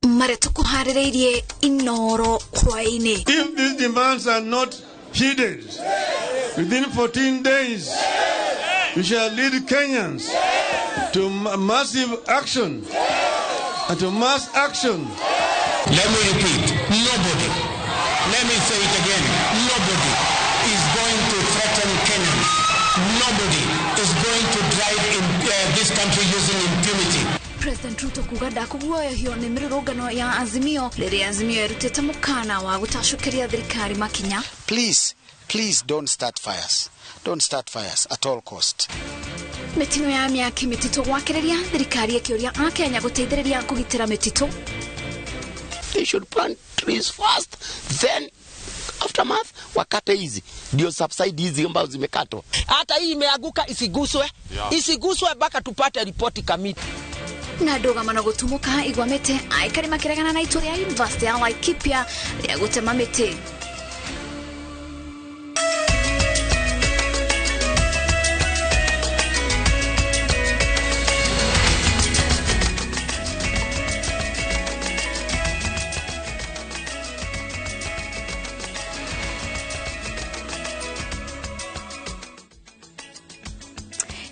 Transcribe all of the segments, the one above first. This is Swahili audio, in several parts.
Maretuko harireirie Inooro Kwaine. If these demands are not heeded, within 14 days, we shall lead Kenyans to massive action and to mass action. Let me repeat, nobody, let me say it again, nobody is going to threaten Kenyans. Nobody is going to drive in this country using impunity. President Ruto kugada kuguoya hiyo ni mirurugano ya Azimio rĩrĩa Azimio yarutĩte mukana wa gũtacũkĩria thirikari makinya. Please don't start fires. Don't start fires at all cost. Mitino ya mĩaki mĩtitũ gwakĩrĩria thirikari ĩkĩũria Akenya gũteithĩrĩria kũgitĩra mĩtitũ. They should plant trees first, then aftermath wakate hizi ndio subside hizi ambazo zimekatwa. Hata hii imeanguka isiguswe. Isiguswe mpaka tupate ripoti kamili. Na ndogamano gũtumuka igwamĩte aikari makĩregana na itua rĩa University ya Laikipia rĩa gũtema mĩtĩ.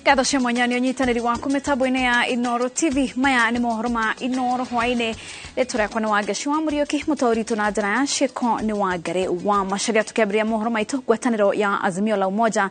Gatho cia mwanya nĩ ũnyitanĩri waku mĩtambo-inĩ ya Inooro TV. Maya nĩ mohoro ma Inooro hwainĩ. Rĩtwa rĩakwa nĩ Wangeci wa Mũriũki, mũtaũri witũ na njĩra ya ciĩko nĩ Wangari wa Macharia. Tukĩambĩrĩria mohoro maitũ, ngwatanĩro ya Azimio la Umoja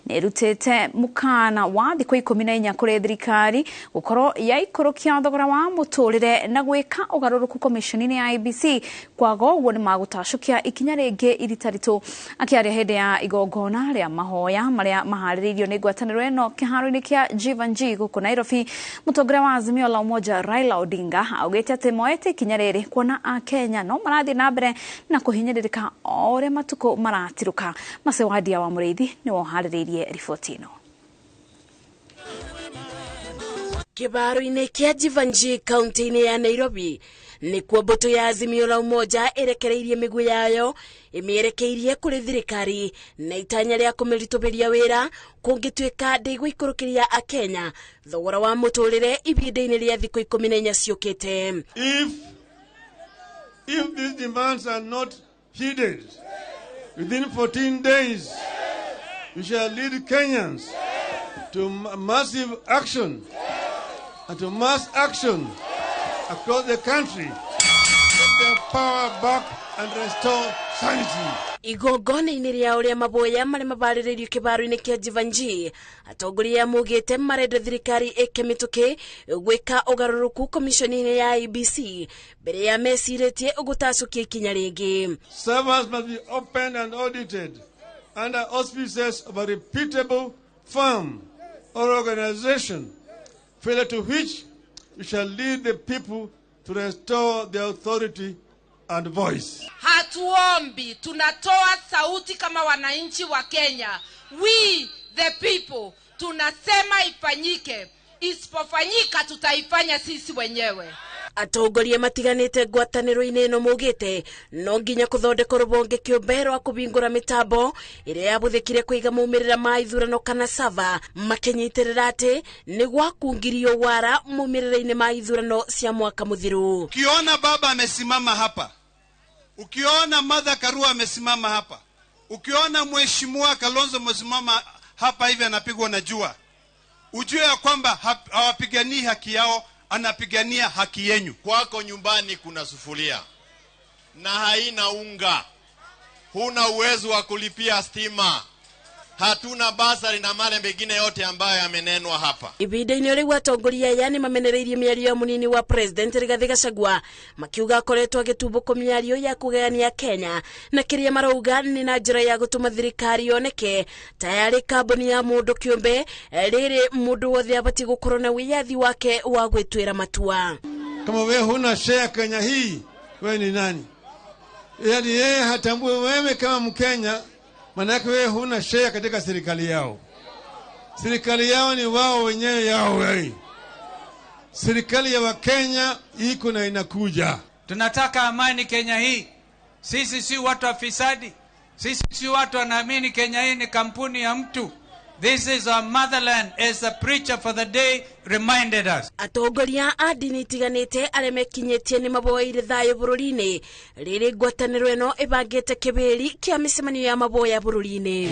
nĩ ĩrutĩte mũkana wa thikũ 14 kũrĩ thirikari gũkorwo yaikũrũkia thogora wa mũtũrĩre na gwĩka ũgarũrũku komishoni-inĩ ya IEBC. Kwaga ũguo nĩ magũtacũkia ikinya rĩngĩ iritaritũ. Akĩaria hĩndĩ ya igongona rĩa mahoya marĩa maharĩrĩirio nĩ ngwatanĩro ĩno kĩharo-inĩ kĩa Jivanji gũkũ Nairobi, mũtongoria wa Azimio la Umoja Raila Odinga augĩte atĩ moete ikinya rĩrĩ kuona Akenya no marathiĩ na mbere na kũhinyĩrĩrĩka o ũrĩa matukũ maratirũka. Macewadia wa Mũrĩithi nĩ woharĩrĩirie riboti ĩno. Kĩharo-inĩ kĩa Jivanji kaunti-inĩ ya Nairobi nĩkuo mbũtũ ya Azimio la Umoja ĩrekereirie mĩguĩ yayo ĩmĩerekeirie kũrĩ thirikari na itanya rĩa kũmĩritũhĩria wĩra kũngĩtuĩka ndĩgũikũrũkĩria Akenya thogora wa mũtũrĩre ihinda-inĩ rĩa thikũ 14 ciũkĩte. If these demands are not heeded, within 14 days, we shall lead Kenyans to massive action and to mass action across the country, get their power back and restore sanity. Igongona-inĩ rĩa ũrĩa maboya marĩa mabarĩrĩirio kĩharo-inĩ kĩa Jivanji, atongoria maugĩte marenda thirikari ĩkĩmĩtũkĩ gwĩka ũgarũrũku komishoni-inĩ ya IEBC mbere ya mecirĩtie gũtacũkia ikinya rĩngĩ. Servers must be opened and audited under auspices of a reputable firm or organization, failure to which we shall lead the people to restore their authority and voice. Hatuombi, tunatoa sauti kama wananchi wa Kenya. We the people tunasema ifanyike. Isipofanyika tutaifanya sisi wenyewe. Atongoria matiganĩte ngwatanĩro-inĩ ĩno maugĩte no nginya kũthondeka rũhonge kĩũmbe rwa kũhingũra mĩtambo ĩrĩa yabũthĩkire kũiga maumĩrĩra ma ithurano kana sava, makĩnyitĩrĩra atĩ nĩ gwakungirio wara maumĩrĩra-inĩ ma ithurano cia mwaka mũthiru. Ukiona baba amesimama hapa, ukiona Martha Karua amesimama hapa, ukiona mheshimiwa Kalonzo amesimama hapa hivi anapigwa na jua, ujue ya kwamba hawapiganii haki yao, anapigania haki yenu. Kwako nyumbani kuna sufuria na haina unga, huna uwezo wa kulipia stima, hatuna basari na male mengine yote ambayo yamenenwa hapa. Ihinda-inĩ rĩu atongoria yani mamenereirie mĩario mũnini wa President Rigathi Gachagua makiuga akoretwo agĩtumbũko mĩario ya kũgayania Kenya na kĩrĩa marauga nĩ na njĩra ya gũtũma thirikari yoneke tayari kambuni ya mũndũ kĩũmbe rĩrĩ mũndũ wothe abatiĩ gũkorwo na wĩyathi wake wa gwĩtuĩra matua. Kama wewe huna share Kenya hii, wewe ni nani? Yaani yeye hatambue wewe kama Mkenya, manake wewe huna share katika serikali yao. Serikali yao ni wao wenyewe yao wewe. Serikali ya Wakenya iko na inakuja. Tunataka amani Kenya hii. Sisi si watu wafisadi. Sisi si watu wanaamini Kenya hii ni kampuni ya mtu. This is our motherland, as the preacher for the day reminded us. Atongoria a ndini itiganite aria mekinyitie ni maboire thayo bururi-ini riri ngwataniro eno ibangite kibiri kia micemanio ya maboya bururi-ini.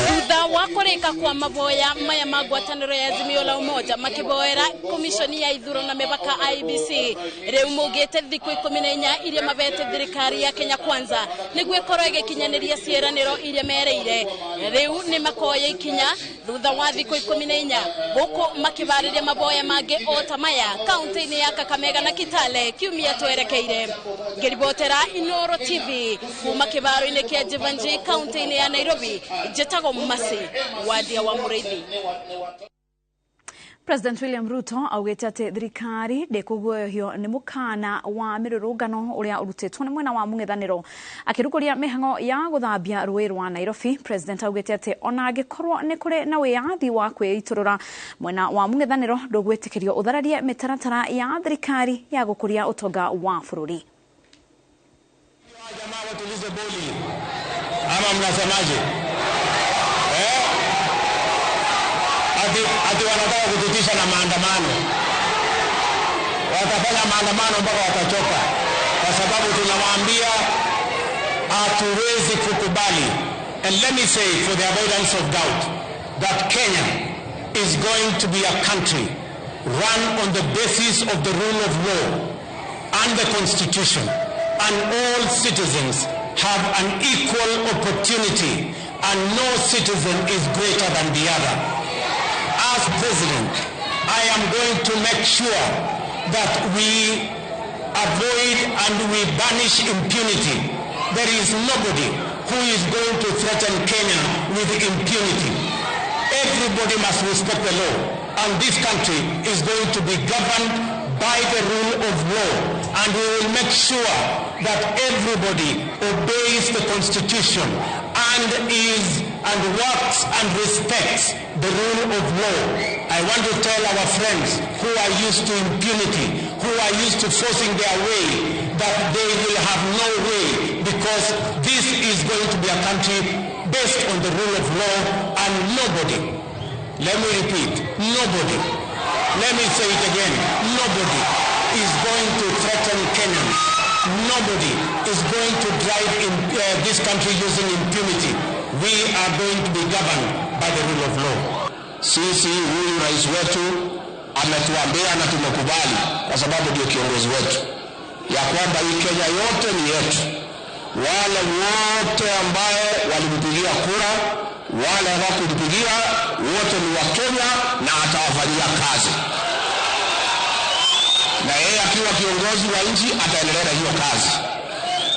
Thutha wa kurika kwa maboya maya ma ngwataniro ya Azimio la Umoja makiboera komishoni ya ithuro na mipaka IEBC riu mugite thiku 14 iria mabete thirikari ya Kenya Kwanza niguo ikorwo igikinyaniria cieraniro iria mereire. Riu ni makoya ikinya thutha wa thiku 14 guku makibariria maboya mangi ota maya kaunti-ini ya Kakamega na Kitale kiumia twerekeire. Ngiribotera Inooro TV kuma kibaro-ini kia Jivanji kaunti-ini ya Nairobi. Jetago Masi wadia wa Mureithi. President William Ruto augite ati thirikari ndikuguoyohio ni mukana wa mirurungano uria urutitwo ni mwena wa mung'ethaniro akiruguria mihango ya guthambia rũĩ rwa Nairobi. President augite ati ona angikorwo ni kuri na wiyathi wa kwiiturura mwena wa mung'ethaniro ndugwitikirio uthararie mitaratara ya thirikari ya gukuria utonga wa bururi. Jamaa watulize boli ama mnasemaje? Ati wanataka kututisha na maandamano. Watafanya maandamano mpaka watachoka, kwa sababu tunawaambia hatuwezi kukubali. And let me say, for the avoidance of doubt, that Kenya is going to be a country run on the basis of the rule of law and the constitution, and all citizens have an equal opportunity, and no citizen is greater than the other. As president, I am going to make sure that we avoid and we banish impunity. There is nobody who is going to threaten Kenya with impunity. Everybody must respect the law, and this country is going to be governed by the rule of law, and we will make sure that everybody obeys the constitution and works and respects the rule of law. I want to tell our friends who are used to impunity, who are used to forcing their way, that they will have no way, because this is going to be a country based on the rule of law, and nobody, let me repeat, nobody, let me say it again, nobody is going to threaten Kenyans. Nobody is going to drive in this country using impunity. We are going to be governed by the rule of law. Sisi huyu rais wetu ametuambia na tumekubali, kwa sababu ndio kiongozi wetu, ya kwamba hii Kenya yote ni yetu. Wale wote ambaye walimpigia kura, wale hawakumpigia, wote ni wa Kenya na atawafanyia kazi. Na yeye akiwa kiongozi wa nchi ataendelea na hiyo kazi.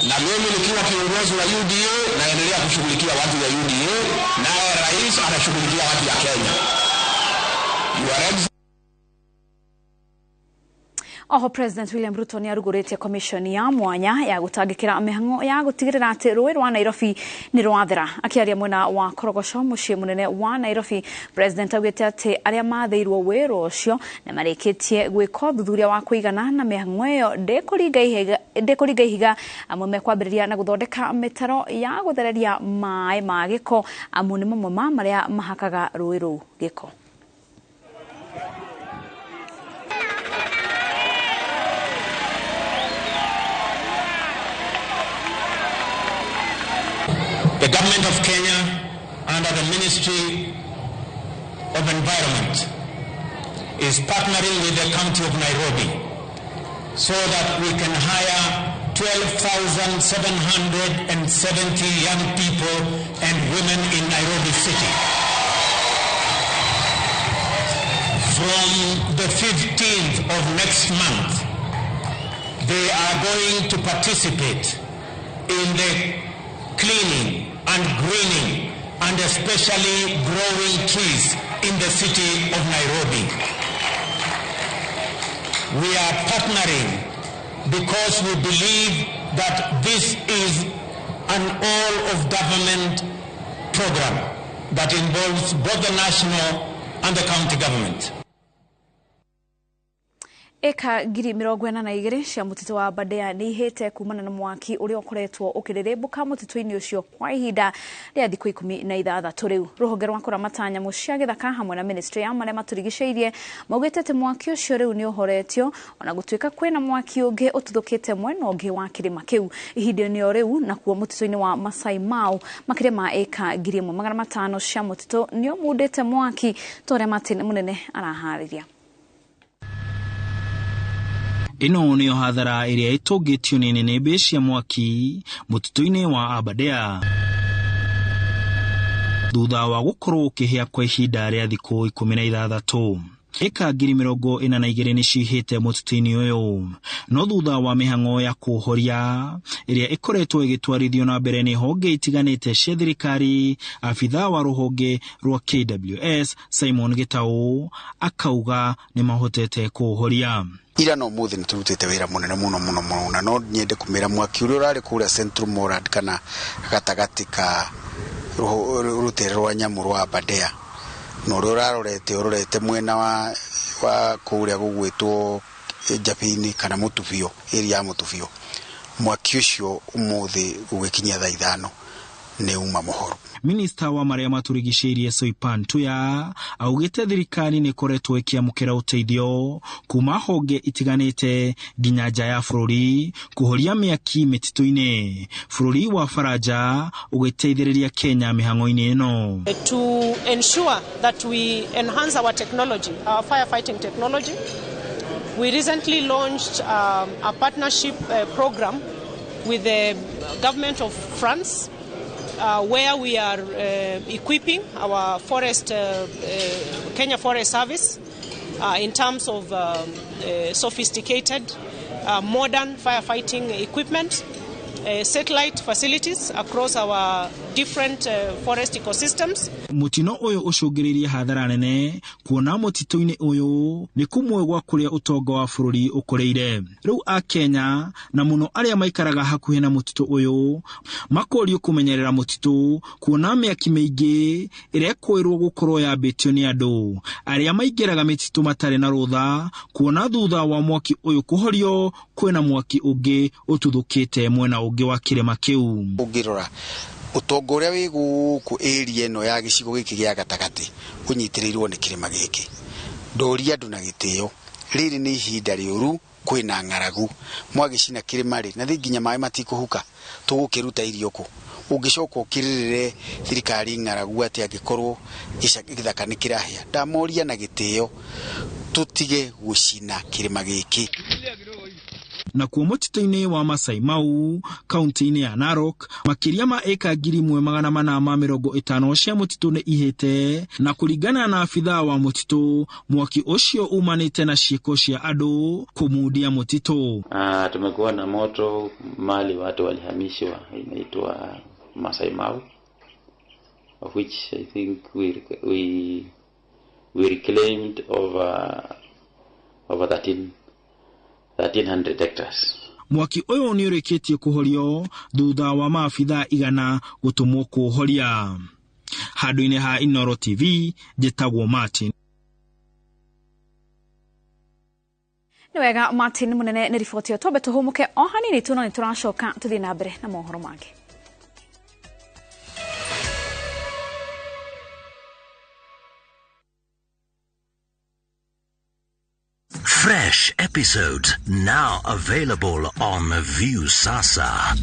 Na mimi nikiwa kiongozi wa UDA naendelea kushughulikia watu wa UDA, na rais anashughulikia watu ya Kenya. Oho President William Ruto ni arugurite komishoni ya mwanya ya gutangikira mihango ya gutigirira ati rũĩ rwa Nairobi ni rwathera. Akiaria mwena wa Korogosho muciĩ munene wa Nairobi, President augite ati aria matheirwo wĩra ũcio na marikitie gwĩka ũthuthuria wa kũigana na mihango ĩyo ndĩkũringa ihiga amwe mekwambĩrĩria na guthondeka mitaro ya guthereria maĩ ma gĩko amwe nĩ mamwe ma maria mahakaga rũĩ rũu gĩko. The government of Kenya, under the Ministry of Environment, is partnering with the County of Nairobi so that we can hire 12,770 young people and women in Nairobi City. From the 15th of next month, they are going to participate in the cleaning and greening and especially growing trees in the city of Nairobi. We are partnering because we believe that this is an all-of-government program that involves both the national and the county government. Eka 42,000 cia mutito wa Aberdare ni ihete kumana na mwaki uri okoretwo ukirerembuka mutito-ini ucio kwa ihinda ria thikũ 16 riu. Ruhonge rwa kuramata nyamu cia githaka hamwe na ministry ya maria maturigiceirie maugite ati mwaki ucio riu ni uhoretio ona gutuika kwina mwaki ungi ututhukite mwena ungi wa kirima kiu ihinda-ini o riu na kuo mutito-ini wa Masai Mau makire ma eka 1,500 cia mutito nio mudite mwaki tore Martin munene arahariria. Ino niyo hathara iria itugitio ni nene cia mwaki mutito-ini wa Aberdare thutha wa gukorwo ukihia kwa ihinda ria thikũ 16. Eka 42,000 ni cihite mutito-ini uyu no thutha wa mihang'o ya kuhoria iria ikoretwo igitwarithio na mbere ni honge itiganite cia thirikari. Afitha wa ruhonge rwa KWS Simon Gitau akauga ni mahotete kuhoria. Ira no muthi niturutite wira munene muno na no nyende kumira mwaki uri urari kuria Central Morad kana gatagati ka rutere rwa nyamu rwa Aberdare no urorete mwena wa kuria gugwitwo Japini kana Mutubio area Mutubio mwaki ucio umuthi ugikinya thaa 5 ne uma mohoro. Minister wa maria maturigiceirie Soipan Tuya augite thirikari ni koretwo ikiamukira uteithio kuma honge itiganite nginya nja ya bururi kuhoria miaki mitito-ini. Bururi wa Faraja ugiteithiriria Kenya mihang'o-ini ino to ensure that we enhance our technology, our firefighting technology. We recently launched a partnership program with the government of France, where we are equipping our Kenya Forest Service in terms of sophisticated, modern firefighting equipment, satellite facilities across our different forest ecosystems. Mutino uyu ucungiririe hathara nene kuona mutito-ini uyu ni kumwe gwa kuria utonga wa bururi ukureire. Riu a Kenya na muno aria maikaraga hakuhi na mutito uyu makorio kumenyerera mutito kuona miaki mingi iria kwirwo gukorwo yambitio ni andu aria maingiraga mitito matari na rutha kuona thutha wa mwaki uyu kuhorio kwina mwaki ungi ututhukite mwena ungi wa kirima kiu. Ugirora utonga uria wi guku area ino ya gicigo giki gia gatagati unyitirirwo ni kirima giki ndoria andu na gitio riri ni ihinda riuru kwina ng'aragu mwagicina kirima ri na thinginya mai matikuhuka tugukiruta irio ku ungicoka ukiririre thirikari ng'aragu ati agikorwo githaka ni kirahia ndamoria na gitio tutige gucina kirima giki. Na kuo mutito-ini wa Masai Mau kaunti-ini ya Narok makiria ma eka 1,450 cia mutito ni ihite na kuringana na afitha wa mutito mwaki ucio umanite na ciiko cia andu kumudia mutito. Tumekuwa na moto mali watu walihamishwa inaitwa Masai Mau, of which I think we reclaimed over 1,300 hectares. Mwaki uyu ni urikitie kuhorio thutha wa maafitha 100 gutumwo kuhoria. Handu-ini ha Inooro TV njitagwo Martin. Ni wega Martin munene ni riboti yo tobe tuhumuke o hanini tu no ni turacoka tuthi na mbere na mohoro mangĩ. Fresh episodes now available on View Sasa.